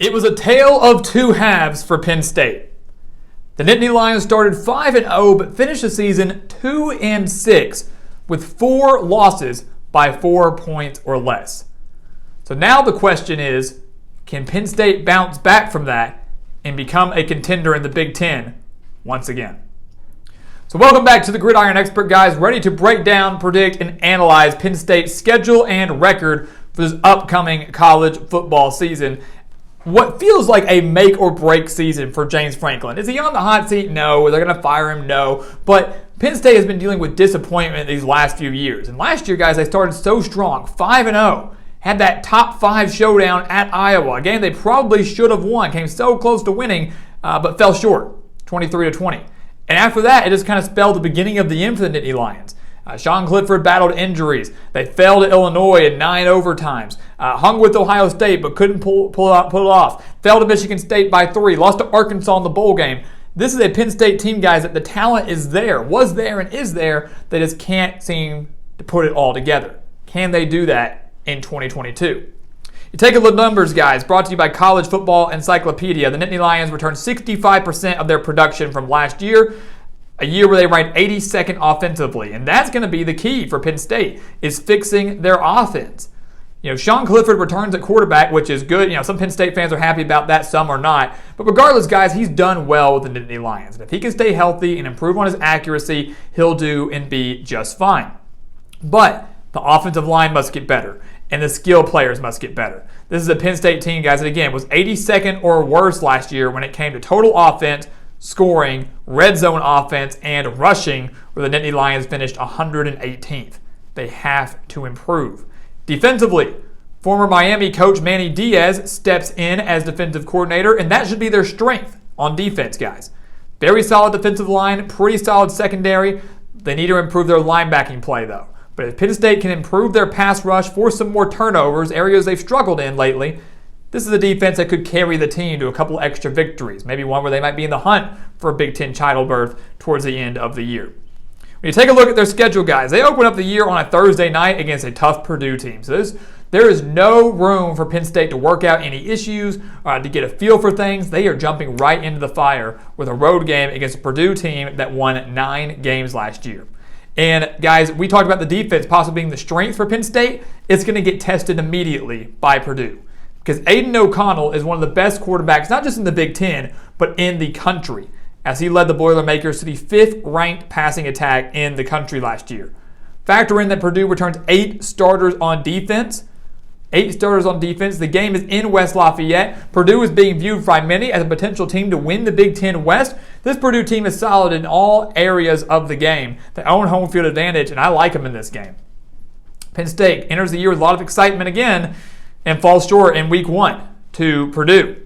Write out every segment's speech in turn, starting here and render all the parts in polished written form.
It was a tale of two halves for Penn State. The Nittany Lions started 5-0 but finished the season 2-6 with 4 losses by 4 points or less. So now the question is, can Penn State bounce back from that and become a contender in the Big Ten once again? So welcome back to the Gridiron Expert, guys, ready to break down, predict, and analyze Penn State's schedule and record for this upcoming college football season. What feels like a make or break season for James Franklin. Is he on the hot seat? No. Are they going to fire him? No. But Penn State has been dealing with disappointment these last few years. And last year, guys, they started so strong, 5-0. Had that top 5 showdown at Iowa. A game they probably should have won. Came so close to winning, but fell short, 23-20. And after that, it just kind of spelled the beginning of the end for the Nittany Lions. Sean Clifford battled injuries. They fell to Illinois in 9 overtimes. Hung with Ohio State but couldn't pull it off. Fell to Michigan State by 3. Lost to Arkansas in the bowl game. This is a Penn State team, guys, that the talent is there. Was there and is there. They just can't seem to put it all together. Can they do that in 2022? You take a look at the numbers, guys. Brought to you by College Football Encyclopedia. The Nittany Lions returned 65% of their production from last year. A year where they ranked 82nd offensively. And that's going to be the key for Penn State, is fixing their offense. Sean Clifford returns at quarterback, which is good. Some Penn State fans are happy about that, some are not. But regardless, guys, he's done well with the Nittany Lions. And if he can stay healthy and improve on his accuracy, he'll do and be just fine. But the offensive line must get better, and the skill players must get better. This is a Penn State team, guys, that, again, was 82nd or worse last year when it came to total offense, scoring, red zone offense, and rushing, where the Nittany Lions finished 118th. They have to improve. Defensively, former Miami coach Manny Diaz steps in as defensive coordinator, and that should be their strength on defense, guys. Very solid defensive line, pretty solid secondary. They need to improve their linebacking play, though. But if Penn State can improve their pass rush, force some more turnovers, areas they've struggled in lately, this is a defense that could carry the team to a couple extra victories, maybe one where they might be in the hunt for a Big Ten title berth towards the end of the year. When you take a look at their schedule, guys, they open up the year on a Thursday night against a tough Purdue team. So there is no room for Penn State to work out any issues, to get a feel for things. They are jumping right into the fire with a road game against a Purdue team that won 9 games last year. And guys, we talked about the defense possibly being the strength for Penn State. It's going to get tested immediately by Purdue, because Aiden O'Connell is one of the best quarterbacks, not just in the Big Ten, but in the country, as he led the Boilermakers to the 5th-ranked passing attack in the country last year. Factor in that Purdue returns 8 starters on defense. 8 starters on defense. The game is in West Lafayette. Purdue is being viewed by many as a potential team to win the Big Ten West. This Purdue team is solid in all areas of the game. They own home field advantage, and I like them in this game. Penn State enters the year with a lot of excitement again and falls short in week 1 to Purdue,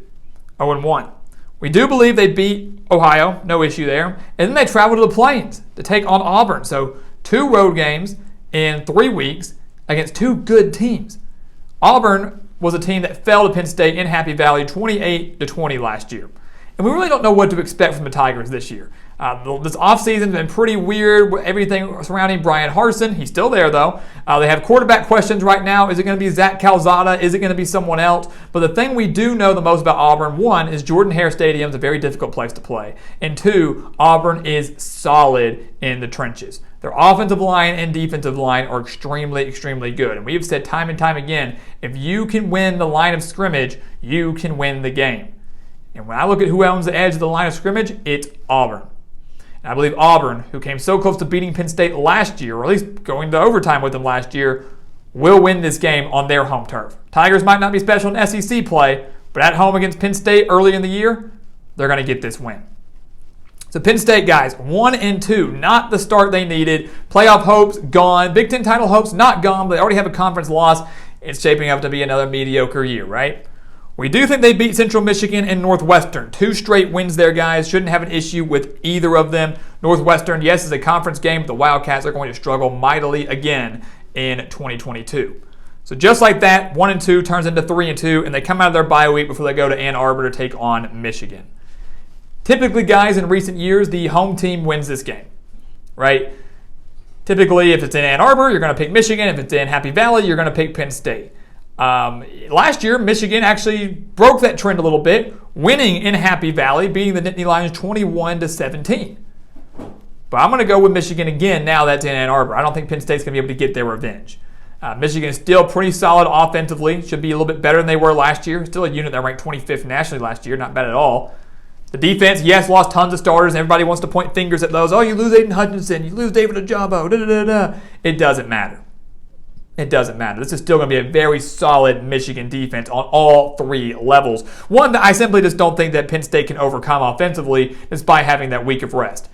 0-1. We do believe they beat Ohio, no issue there. And then they travel to the Plains to take on Auburn. So 2 road games in 3 weeks against 2 good teams. Auburn was a team that fell to Penn State in Happy Valley 28-20 last year. And we really don't know what to expect from the Tigers this year. This offseason has been pretty weird with everything surrounding Brian Harsin. He's still there, though. They have quarterback questions right now. Is it going to be Zach Calzada? Is it going to be someone else? But the thing we do know the most about Auburn, 1, is Jordan-Hare Stadium is a very difficult place to play. And 2, Auburn is solid in the trenches. Their offensive line and defensive line are extremely, extremely good. And we have said time and time again, if you can win the line of scrimmage, you can win the game. And when I look at who owns the edge of the line of scrimmage, it's Auburn. And I believe Auburn, who came so close to beating Penn State last year, or at least going to overtime with them last year, will win this game on their home turf. Tigers might not be special in SEC play, but at home against Penn State early in the year, they're going to get this win. So Penn State, guys, 1-2, not the start they needed. Playoff hopes gone. Big Ten title hopes not gone, but they already have a conference loss. It's shaping up to be another mediocre year, right? We do think they beat Central Michigan and Northwestern. 2 straight wins there, guys. Shouldn't have an issue with either of them. Northwestern, yes, is a conference game, but the Wildcats are going to struggle mightily again in 2022. So just like that, 1-2 turns into 3-2, and they come out of their bye week before they go to Ann Arbor to take on Michigan. Typically, guys, in recent years, the home team wins this game, right? Typically, if it's in Ann Arbor, you're going to pick Michigan. If it's in Happy Valley, you're going to pick Penn State. Last year, Michigan actually broke that trend a little bit, winning in Happy Valley, beating the Nittany Lions 21-17. But I'm going to go with Michigan again now that's in Ann Arbor. I don't think Penn State's going to be able to get their revenge. Michigan is still pretty solid offensively. Should be a little bit better than they were last year. Still a unit that ranked 25th nationally last year. Not bad at all. The defense, yes, lost tons of starters. Everybody wants to point fingers at those. Oh, you lose Aiden Hutchinson. You lose David Ojabo. Da-da-da-da. It doesn't matter. It doesn't matter. This is still going to be a very solid Michigan defense on all three levels. One that I simply just don't think that Penn State can overcome offensively despite having that week of rest.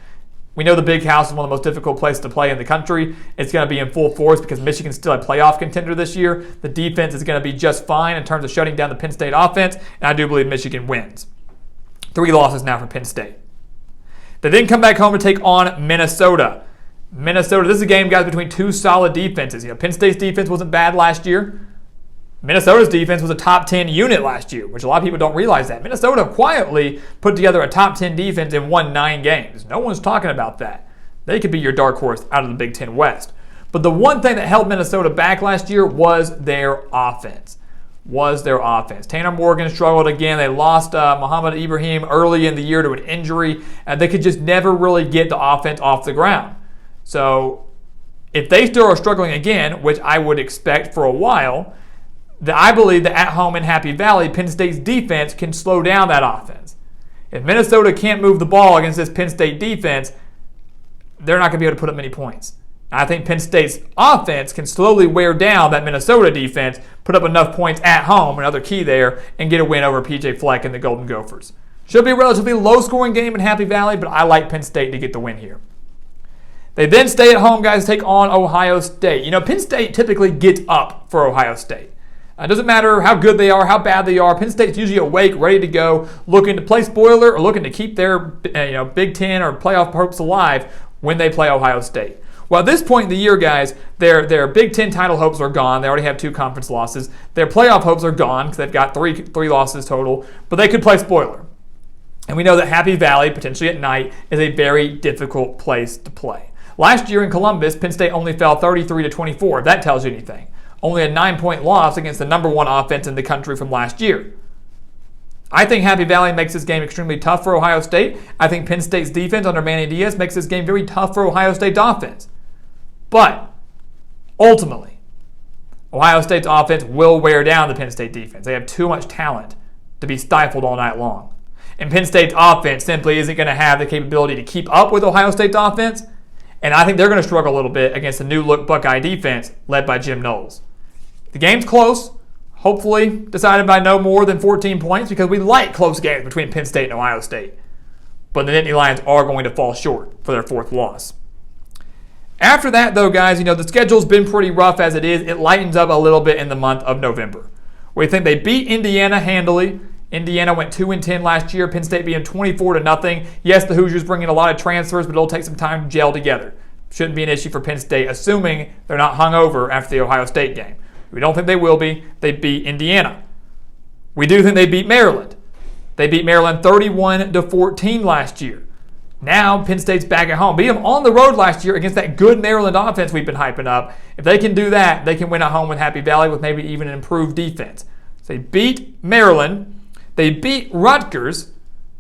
We know the Big House is one of the most difficult places to play in the country. It's going to be in full force because Michigan's still a playoff contender this year. The defense is going to be just fine in terms of shutting down the Penn State offense, and I do believe Michigan wins. 3 losses now for Penn State. They then come back home to take on Minnesota. Minnesota, this is a game, guys, between two solid defenses. Penn State's defense wasn't bad last year. Minnesota's defense was a top 10 unit last year, which a lot of people don't realize that. Minnesota quietly put together a top 10 defense and won 9 games. No one's talking about that. They could be your dark horse out of the Big Ten West. But the one thing that held Minnesota back last year was their offense. Tanner Morgan struggled again. They lost Muhammad Ibrahim early in the year to an injury, and they could just never really get the offense off the ground. So if they still are struggling again, which I would expect for a while, I believe that at home in Happy Valley, Penn State's defense can slow down that offense. If Minnesota can't move the ball against this Penn State defense, they're not going to be able to put up many points. I think Penn State's offense can slowly wear down that Minnesota defense, put up enough points at home, another key there, and get a win over PJ Fleck and the Golden Gophers. Should be a relatively low-scoring game in Happy Valley, but I like Penn State to get the win here. They then stay at home, guys, take on Ohio State. Penn State typically gets up for Ohio State. It doesn't matter how good they are, how bad they are. Penn State's usually awake, ready to go, looking to play spoiler or looking to keep their Big Ten or playoff hopes alive when they play Ohio State. Well, at this point in the year, guys, their Big Ten title hopes are gone. They already have 2 conference losses. Their playoff hopes are gone because they've got three losses total, but they could play spoiler. And we know that Happy Valley, potentially at night, is a very difficult place to play. Last year in Columbus, Penn State only fell 33-24, if that tells you anything. Only a 9-point loss against the number 1 offense in the country from last year. I think Happy Valley makes this game extremely tough for Ohio State. I think Penn State's defense under Manny Diaz makes this game very tough for Ohio State's offense. But ultimately, Ohio State's offense will wear down the Penn State defense. They have too much talent to be stifled all night long. And Penn State's offense simply isn't going to have the capability to keep up with Ohio State's offense. And I think they're going to struggle a little bit against the new-look Buckeye defense led by Jim Knowles. The game's close, hopefully decided by no more than 14 points because we like close games between Penn State and Ohio State. But the Nittany Lions are going to fall short for their 4th loss. After that, though, guys, the schedule's been pretty rough as it is. It lightens up a little bit in the month of November. We think they beat Indiana handily. Indiana went 2-10 last year. Penn State beat them 24-0. Yes, the Hoosiers bring in a lot of transfers, but it'll take some time to gel together. Shouldn't be an issue for Penn State, assuming they're not hungover after the Ohio State game. We don't think they will be. They beat Indiana. We do think they beat Maryland. They beat Maryland 31-14 last year. Now Penn State's back at home. Beat them on the road last year against that good Maryland offense we've been hyping up. If they can do that, they can win at home with Happy Valley with maybe even an improved defense. So they beat Maryland. They beat Rutgers.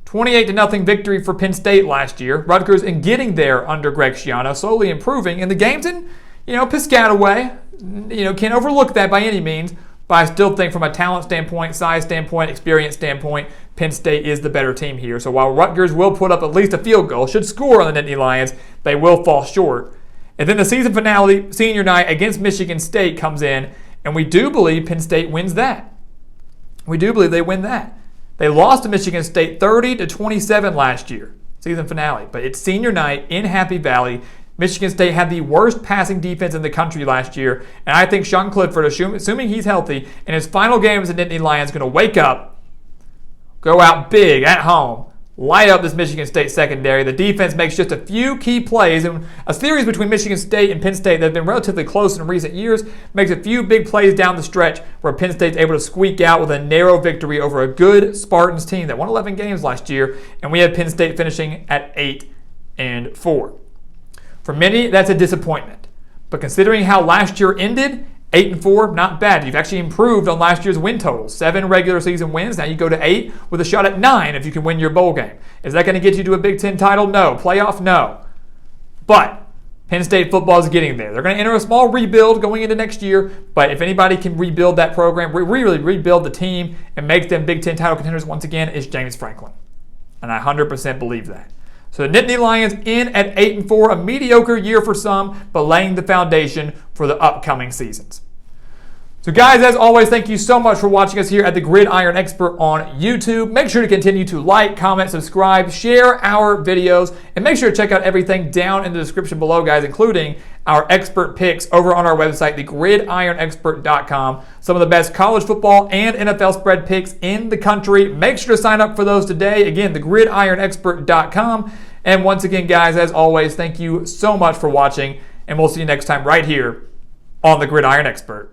28-0 victory for Penn State last year. Rutgers in getting there under Greg Schiano, slowly improving. And the game's in, Piscataway. Can't overlook that by any means. But I still think from a talent standpoint, size standpoint, experience standpoint, Penn State is the better team here. So while Rutgers will put up at least a field goal, should score on the Nittany Lions, they will fall short. And then the season finale, senior night against Michigan State comes in, and we do believe Penn State wins that. We do believe they win that. They lost to Michigan State 30-27 last year, season finale. But it's senior night in Happy Valley. Michigan State had the worst passing defense in the country last year, and I think Sean Clifford, assuming he's healthy, in his final game as a Nittany Lions, is going to wake up, go out big at home, light up this Michigan State secondary. The defense makes just a few key plays, and a series between Michigan State and Penn State that have been relatively close in recent years makes a few big plays down the stretch where Penn State's able to squeak out with a narrow victory over a good Spartans team that won 11 games last year, and we have Penn State finishing at 8-4. For many, that's a disappointment. But considering how last year ended 8-4, not bad. You've actually improved on last year's win total. 7 regular season wins. Now you go to 8 with a shot at 9 if you can win your bowl game. Is that going to get you to a Big Ten title? No. Playoff? No. But Penn State football is getting there. They're going to enter a small rebuild going into next year, but if anybody can rebuild that program, really rebuild the team and make them Big Ten title contenders once again, is James Franklin. And I 100% believe that. So the Nittany Lions in at 8-4, a mediocre year for some, but laying the foundation for the upcoming seasons. So guys, as always, thank you so much for watching us here at the Gridiron Expert on YouTube. Make sure to continue to like, comment, subscribe, share our videos, and make sure to check out everything down in the description below, guys, including our expert picks over on our website, thegridironexpert.com. Some of the best college football and NFL spread picks in the country. Make sure to sign up for those today. Again, thegridironexpert.com. And once again, guys, as always, thank you so much for watching, and we'll see you next time right here on the Gridiron Expert.